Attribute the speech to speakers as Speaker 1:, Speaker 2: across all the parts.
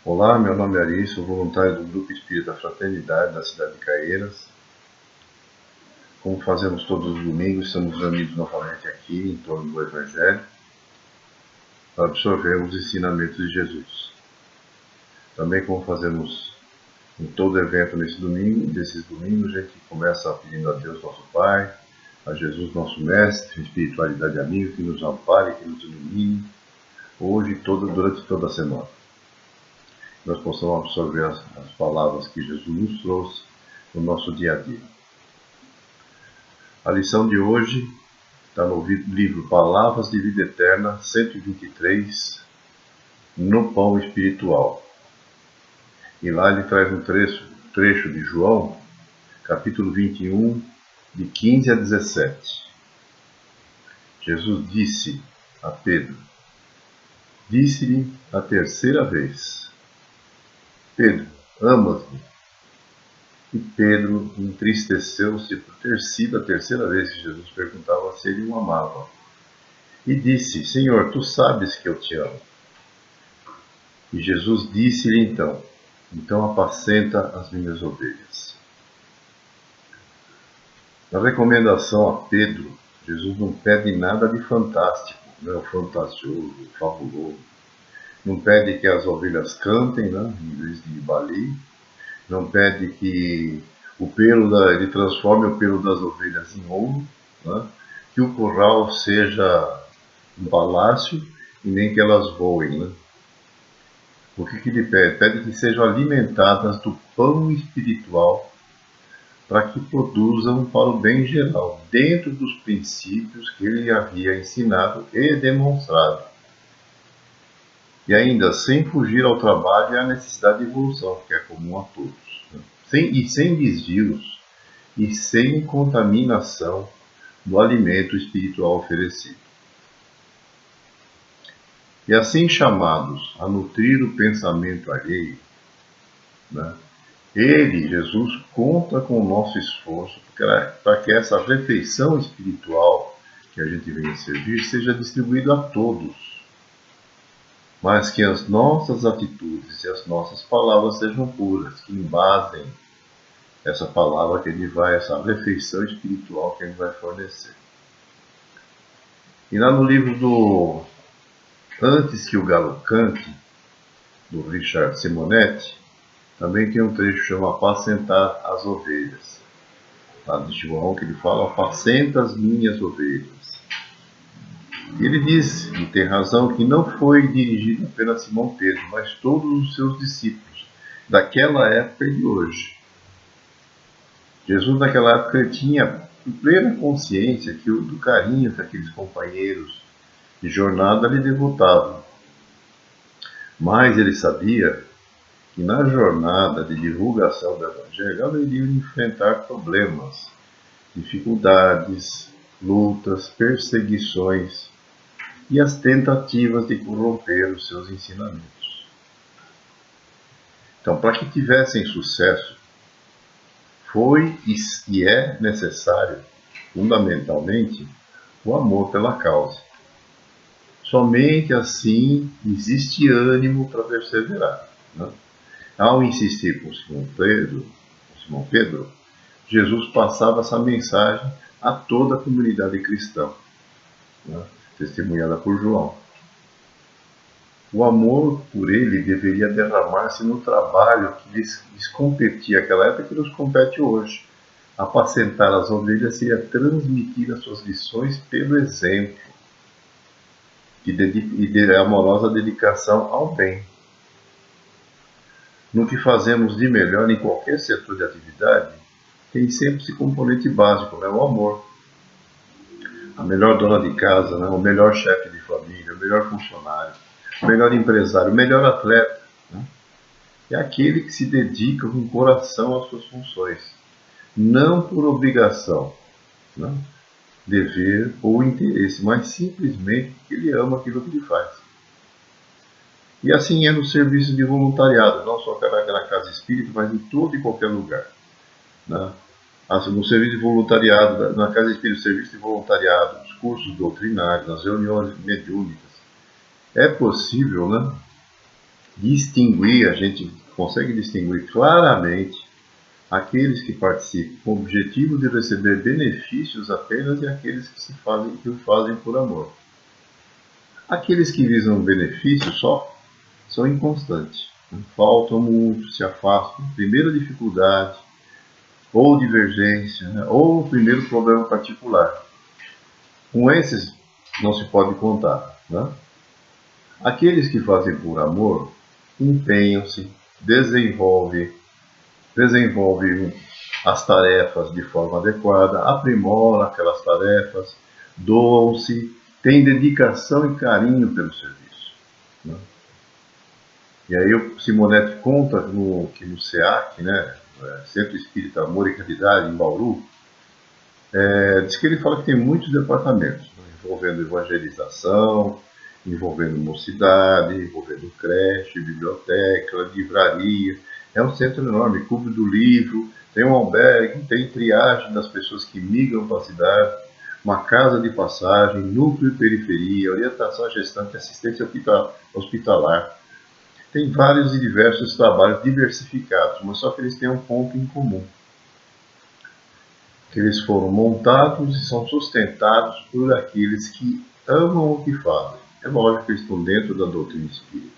Speaker 1: Olá, meu nome é Ari, sou voluntário do Grupo Espírita Fraternidade da cidade de Caieiras. Como fazemos todos os domingos, estamos reunidos novamente aqui em torno do Evangelho para absorver os ensinamentos de Jesus. Também, como fazemos em todo evento desses domingos, a gente começa pedindo a Deus nosso Pai, a Jesus nosso Mestre, espiritualidade amigo, que nos ampare, que nos ilumine, hoje e durante toda a semana. Nós possamos absorver as palavras que Jesus nos trouxe no nosso dia a dia. A lição de hoje está no livro Palavras de Vida Eterna, 123, no Pão Espiritual. E lá ele traz um trecho de João, capítulo 21, de 15 a 17. Jesus disse a Pedro, disse-lhe a terceira vez, Pedro, amas-me? E Pedro entristeceu-se por ter sido a terceira vez que Jesus perguntava se ele o amava. E disse, Senhor, tu sabes que eu te amo. E Jesus disse-lhe então apacenta as minhas ovelhas. Na recomendação a Pedro, Jesus não pede nada de fantástico, fantasioso, fabuloso. Não pede que as ovelhas cantem, em vez de balir. Não pede que ele transforme o pelo das ovelhas em ouro, que o curral seja um palácio e nem que elas voem. O que ele pede? Pede que sejam alimentadas do pão espiritual para que produzam para o bem geral, dentro dos princípios que ele havia ensinado e demonstrado. E ainda sem fugir ao trabalho e à necessidade de evolução, que é comum a todos. Sem desvios e sem contaminação do alimento espiritual oferecido. E assim chamados a nutrir o pensamento alheio, ele, Jesus, conta com o nosso esforço para que essa refeição espiritual que a gente vem servir seja distribuída a todos, mas que as nossas atitudes e as nossas palavras sejam puras, que embasem essa palavra que ele vai, essa refeição espiritual que ele vai fornecer. E lá no livro do Antes que o Galo Cante, do Richard Simonetti, também tem um trecho que chama Apacentar as Ovelhas. Lá de João que ele fala, apacenta as minhas ovelhas. E ele diz, e tem razão, que não foi dirigido apenas a Simão Pedro, mas todos os seus discípulos, daquela época e de hoje. Jesus naquela época tinha plena consciência do carinho que aqueles companheiros de jornada lhe devotavam. Mas ele sabia que na jornada de divulgação do Evangelho ela iria enfrentar problemas, dificuldades, lutas, perseguições e as tentativas de corromper os seus ensinamentos. Então, para que tivessem sucesso, foi e é necessário, fundamentalmente, o amor pela causa. Somente assim existe ânimo para perseverar. Ao insistir com Simão Pedro, Jesus passava essa mensagem a toda a comunidade cristã, testemunhada por João. O amor por ele deveria derramar-se no trabalho que lhes competia naquela época e que nos compete hoje. Apacentar as ovelhas seria transmitir as suas lições pelo exemplo e de amorosa dedicação ao bem. No que fazemos de melhor em qualquer setor de atividade, tem sempre esse componente básico, o amor. A melhor dona de casa, o melhor chefe de família, o melhor funcionário, o melhor empresário, o melhor atleta, é aquele que se dedica com coração às suas funções, não por obrigação, dever ou interesse, mas simplesmente porque ele ama aquilo que ele faz. E assim é no serviço de voluntariado, não só na casa espírita, mas em todo e qualquer lugar. No serviço de voluntariado, na casa espírita, serviço de voluntariado, nos cursos doutrinários, nas reuniões mediúnicas, é possível, distinguir, a gente consegue distinguir claramente aqueles que participam com o objetivo de receber benefícios apenas e aqueles que o fazem por amor. Aqueles que visam benefício só são inconstantes, faltam muito, se afastam. Primeira dificuldade, ou divergência, né? Ou o primeiro problema particular. Com esses não se pode contar. Né? Aqueles que fazem por amor empenham-se, desenvolvem as tarefas de forma adequada, aprimoram aquelas tarefas, doam-se, têm dedicação e carinho pelo serviço. Né? E aí o Simonetti conta que no SEAC, né, Centro Espírita Amor e Caridade, em Bauru, diz que ele fala que tem muitos departamentos, né, envolvendo evangelização, envolvendo mocidade, envolvendo creche, biblioteca, livraria. É um centro enorme, Clube do Livro, tem um albergue, tem triagem das pessoas que migram para a cidade, uma casa de passagem, núcleo e periferia, orientação à gestante, assistência hospitalar. Tem vários e diversos trabalhos diversificados, mas só que eles têm um ponto em comum. Que eles foram montados e são sustentados por aqueles que amam o que fazem. É lógico que eles estão dentro da doutrina espírita,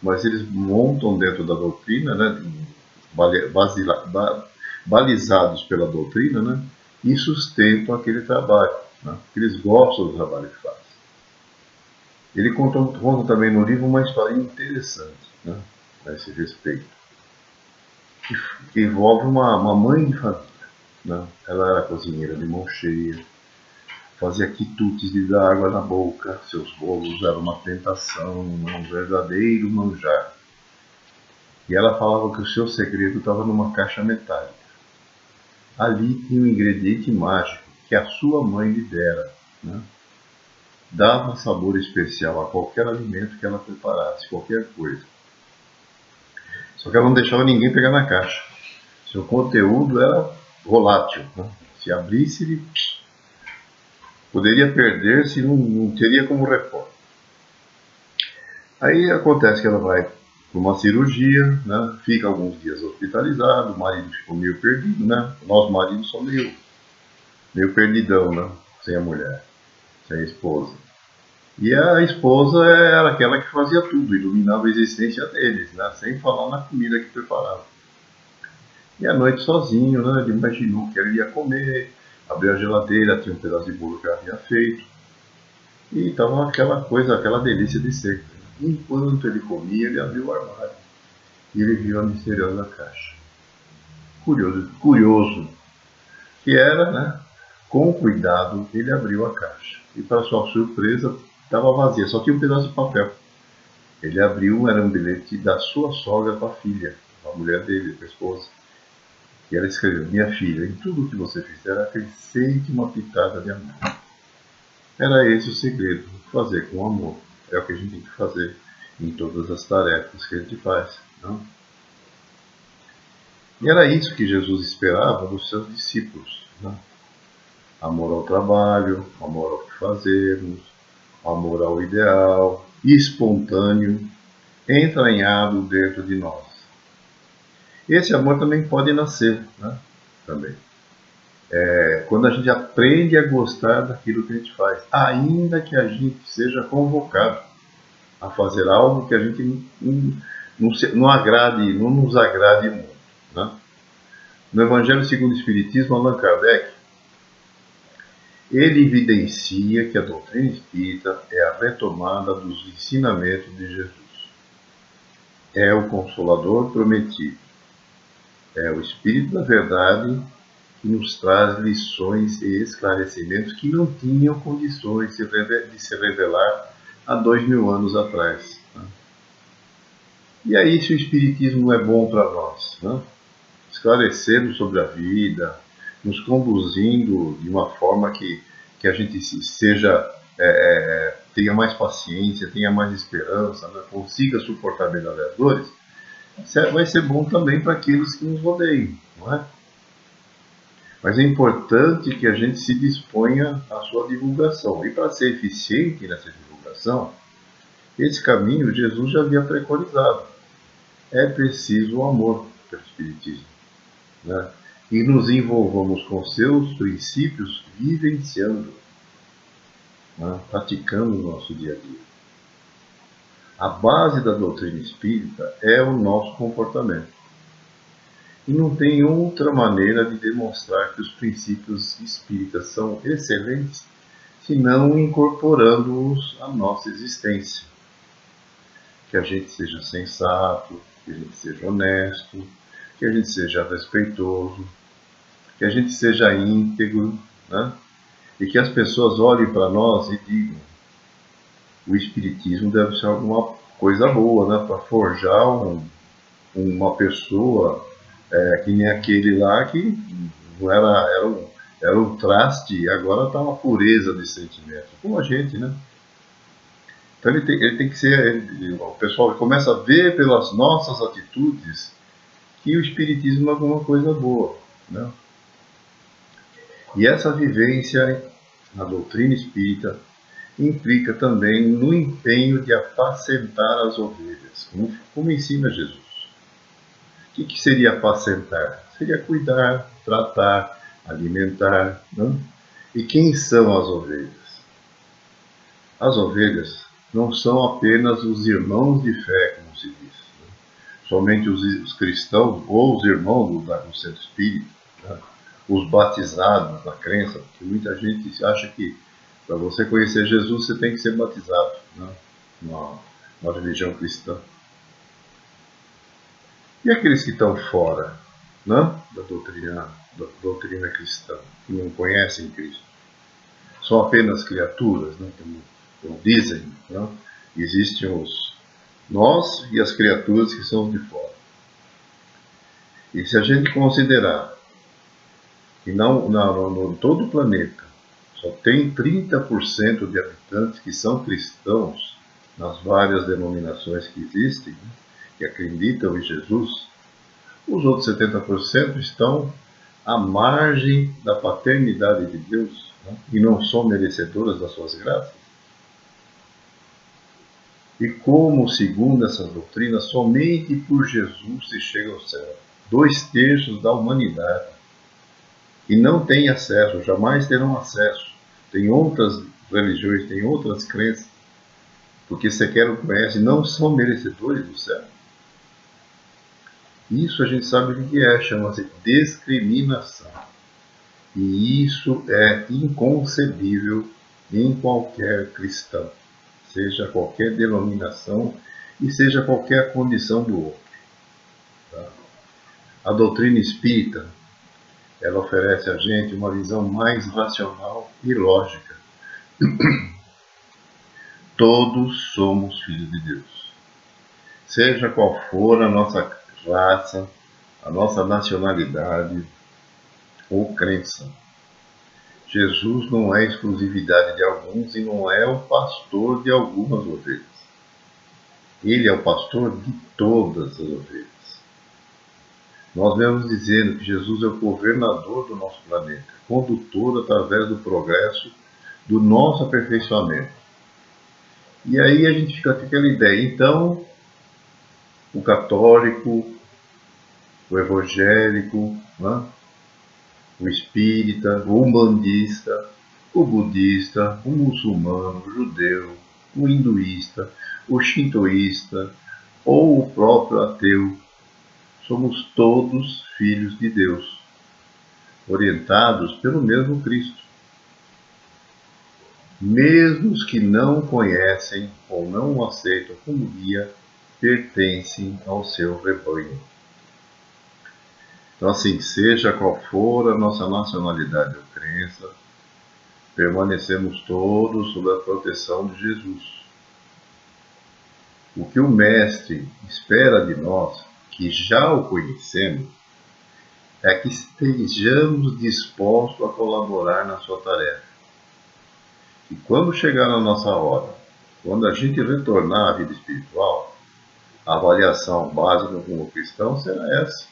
Speaker 1: mas eles montam dentro da doutrina, né, balizados pela doutrina, né, e sustentam aquele trabalho, né, porque eles gostam do trabalho que fazem. Ele conta também no livro uma história interessante, né, a esse respeito, que envolve uma mãe de família. Né. Ela era cozinheira de mão cheia, fazia quitutes de dar água na boca, seus bolos eram uma tentação, um verdadeiro manjar. E ela falava que o seu segredo estava numa caixa metálica. Ali tinha um ingrediente mágico que a sua mãe lhe dera. Né? Dava sabor especial a qualquer alimento que ela preparasse, qualquer coisa. Só que ela não deixava ninguém pegar na caixa. Seu conteúdo era volátil. Né? Se abrisse, ele poderia perder-se e não teria como repor. Aí acontece que ela vai para uma cirurgia, né? Fica alguns dias hospitalizado, o marido ficou meio perdido, né? Nós maridos somos meio perdidão, né? Sem a mulher, sem a esposa. E a esposa era aquela que fazia tudo, iluminava a existência deles, né? Sem falar na comida que preparava. E à noite sozinho, né? Ele imaginou que ele ia comer, abriu a geladeira, tinha um pedaço de bolo que ela havia feito. E estava aquela coisa, aquela delícia de ser. Enquanto ele comia, ele abriu o armário e ele viu a misteriosa caixa. Curioso que era, né? Com cuidado, ele abriu a caixa. E para sua surpresa, estava vazia, só tinha um pedaço de papel. Ele abriu, era um bilhete da sua sogra para a filha, a mulher dele, a esposa. E ela escreveu: minha filha, em tudo que você fizer, acrescente uma pitada de amor. Era esse o segredo, fazer com amor. É o que a gente tem que fazer em todas as tarefas que a gente faz. Não? E era isso que Jesus esperava dos seus discípulos. Não? Amor ao trabalho, amor ao que fazemos, amor ao ideal, espontâneo, entranhado dentro de nós. Esse amor também pode nascer, né? Também. Quando a gente aprende a gostar daquilo que a gente faz, ainda que a gente seja convocado a fazer algo que a gente não nos agrade muito. Né? No Evangelho segundo o Espiritismo, Allan Kardec, ele evidencia que a doutrina espírita é a retomada dos ensinamentos de Jesus. É o Consolador prometido. É o Espírito da Verdade que nos traz lições e esclarecimentos que não tinham condições de se revelar há 2000 anos atrás. Né? E aí, se o Espiritismo é bom para nós, né? Esclarecendo sobre a vida, nos conduzindo de uma forma que a gente tenha mais paciência, tenha mais esperança, né? Consiga suportar melhor as dores, vai ser bom também para aqueles que nos rodeiam, não é? Mas é importante que a gente se disponha à sua divulgação. E para ser eficiente nessa divulgação, Esse caminho Jesus já havia preconizado. É preciso o amor pelo Espiritismo, né? E nos envolvamos com seus princípios vivenciando, né? Praticando o nosso dia a dia. A base da doutrina espírita é o nosso comportamento. E não tem outra maneira de demonstrar que os princípios espíritas são excelentes, senão incorporando-os à nossa existência. Que a gente seja sensato, que a gente seja honesto, que a gente seja respeitoso, que a gente seja íntegro, né? E que as pessoas olhem para nós e digam: o Espiritismo deve ser alguma coisa boa, né? Para forjar uma pessoa que nem aquele lá que não era um traste e agora está uma pureza de sentimento, como a gente, né? Então ele tem que ser, o pessoal começa a ver pelas nossas atitudes que o Espiritismo é alguma coisa boa, né? E essa vivência na doutrina espírita implica também no empenho de apacentar as ovelhas, como ensina Jesus. O que seria apacentar? Seria cuidar, tratar, alimentar, né? E quem são as ovelhas? As ovelhas não são apenas os irmãos de fé, como se diz, né? Somente os cristãos ou os irmãos do centro espírita, né? Os batizados na crença, porque muita gente acha que para você conhecer Jesus você tem que ser batizado, né? na religião cristã. E aqueles que estão fora, né? da doutrina cristã, que não conhecem Cristo? São apenas criaturas, né? como dizem, né? Existem nós e as criaturas que são de fora. E se a gente considerar que no todo o planeta só tem 30% de habitantes que são cristãos, nas várias denominações que existem, né? Que acreditam em Jesus, os outros 70% estão à margem da paternidade de Deus, né? E não são merecedoras das suas graças. E como, segundo essas doutrinas, somente por Jesus se chega ao céu. 2/3 da humanidade. E não tem acesso, jamais terão acesso. Tem outras religiões, tem outras crenças, porque sequer o conhecem, não são merecedores do céu. Isso a gente sabe o que é, chama-se discriminação. E isso é inconcebível em qualquer cristão, seja qualquer denominação e seja qualquer condição do outro. Tá? A doutrina espírita, ela oferece a gente uma visão mais racional e lógica. Todos somos filhos de Deus. Seja qual for a nossa raça, a nossa nacionalidade ou crença. Jesus não é exclusividade de alguns e não é o pastor de algumas ovelhas. Ele é o pastor de todas as ovelhas. Nós vemos dizendo que Jesus é o governador do nosso planeta, condutor através do progresso do nosso aperfeiçoamento. E aí a gente fica com aquela ideia, então, o católico, o evangélico, né? O espírita, o umbandista, o budista, o muçulmano, o judeu, o hinduísta, o shintoísta ou o próprio ateu, somos todos filhos de Deus, orientados pelo mesmo Cristo. Mesmo os que não conhecem ou não o aceitam como guia, pertencem ao seu rebanho. Então, assim, seja qual for a nossa nacionalidade ou crença, permanecemos todos sob a proteção de Jesus. O que o Mestre espera de nós, que já o conhecemos, é que estejamos dispostos a colaborar na sua tarefa. E quando chegar na nossa hora, quando a gente retornar à vida espiritual, a avaliação básica como cristão será essa: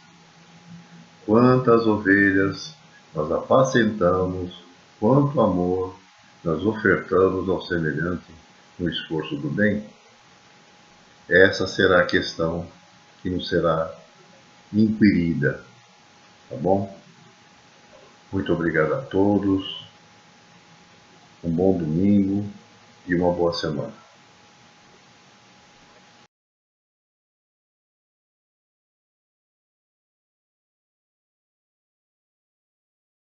Speaker 1: quantas ovelhas nós apacentamos, quanto amor nós ofertamos ao semelhante no esforço do bem. essa será a questão que nos será inquirida, tá bom? Muito obrigado a todos, um bom domingo e uma boa semana.